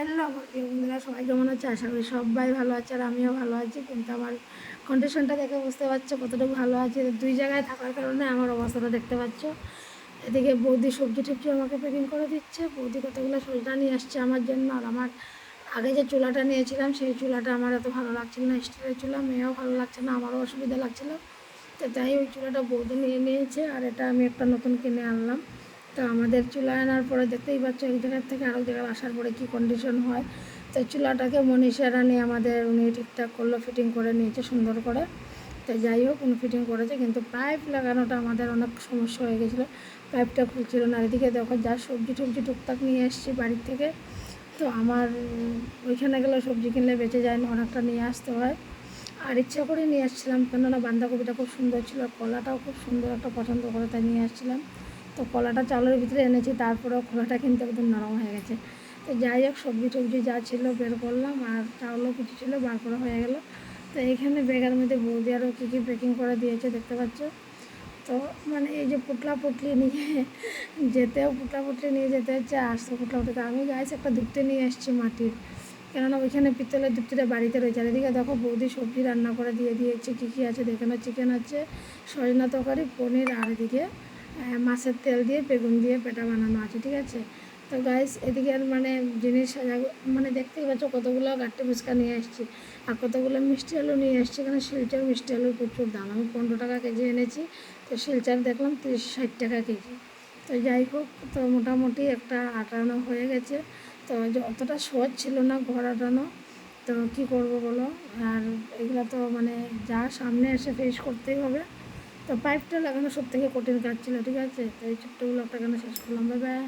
Hello আমার প্রিয় বন্ধুরা, সবাই কেমন আছে? আশা করি সবাই ভালো আছে আর আমিও ভালো আছি। কিন্তু আমার কন্ডিশনটা দেখে বুঝতে পারছো কতটুকু ভালো আছে। দুই জায়গায় থাকার কারণে আমার অবস্থাটা দেখতে পাচ্ছ। এদিকে বৌদি সবজি টবজি আমাকে প্যাকিং করে দিচ্ছে। বৌদি কতগুলো সজনা নিয়ে আসছে আমার জন্য। আর আমার আগে যে চুলাটা নিয়েছিলাম সেই চুলাটা আমার এত ভালো লাগছিল না, স্টিলের চুলা, মেয়েও ভালো লাগছে না, আমারও অসুবিধা লাগছিলো। তো তাই ওই চুলাটা বৌদি নিয়ে নিয়েছে আর এটা আমি একটা নতুন কিনে আনলাম। তো আমাদের চুলা আনার পরে দেখতেই পাচ্ছ এক জায়গার থেকে আরেক জায়গায় আসার পরে কী কন্ডিশন হয়। তো চুলাটাকে মনীষা রানী আমাদের উনি ঠিকঠাক করলো, ফিটিং করে নিয়েছে সুন্দর করে। তো যাই হোক উনি ফিটিং করেছে, কিন্তু পাইপ লাগানোটা আমাদের অনেক সমস্যা হয়ে গেছিলো, পাইপটা খুলছিল না। এদিকে দেখো যা সবজি টবজি টুকটাক নিয়ে এসেছি বাড়ির থেকে। তো আমার ওইখানে গেলে সবজি কিনলে বেঁচে যায় না, অনেকটা নিয়ে আসতে হয়। আর ইচ্ছা করে নিয়ে আসছিলাম, কেননা বাঁধাকপিটা খুব সুন্দর ছিল, কলাটাও খুব সুন্দর একটা পছন্দ করে তাই নিয়ে আসছিলাম। তো কলাটা চালের ভিতরে এনেছি, তারপরেও কলাটা কিন্তু একদম নরম হয়ে গেছে। তো যাই হোক সবজি টবজি যা ছিল বের করলাম, আর চাউলও কিছু ছিল বার করা হয়ে গেল। তো এইখানে ব্যাগের মধ্যে বৌদি আরও কী কী প্যাকিং করে দিয়েছে দেখতে পাচ্ছ। তো মানে এই যে পুটলা পুটলি নিয়ে যেতেও পুটলা পুটলি নিয়ে যেতে হচ্ছে, আসতে পুটলা পুটলি। আমি গাছ একটা ধুপতে নিয়ে এসেছি মাটির, কেননা ওইখানে পিতলের ধুপতিটা বাড়িতে রয়েছে। আর এদিকে দেখো বৌদি সবজি রান্না করে দিয়ে দিয়েছে। কী কী আছে দেখে না, চিকেন আছে, সজনা তরকারি, পনির, আর এদিকে মাছের তেল দিয়ে বেগুন দিয়ে পেটা বানানো আছে, ঠিক আছে। তো গাইস এদিকে মানে জিনিস মানে দেখতেই পাচ্ছ কতগুলো গাট্টি ফুচকা নিয়ে এসেছি আর কতগুলো মিষ্টি আলু নিয়ে এসেছি। এখানে শিলচর মিষ্টি আলুর প্রচুর দাম, আমি 15 টাকা কেজি এনেছি। তো শিলচর দেখলাম 30-60 টাকা কেজি। তো যাই হোক, তো মোটামুটি একটা আটানো হয়ে গেছে। তো অতটা সহজ ছিল না ঘর আটানো, তো কী করব বলো। আর এগুলো তো মানে যা সামনে এসে ফেস করতেই হবে। তো পাইপটা লাগানো সব থেকে কঠিন কাজ ছিল, ঠিক আছে। তো এই ছোট্ট ব্লগটা কেন শেষ করলাম, বাই বাই।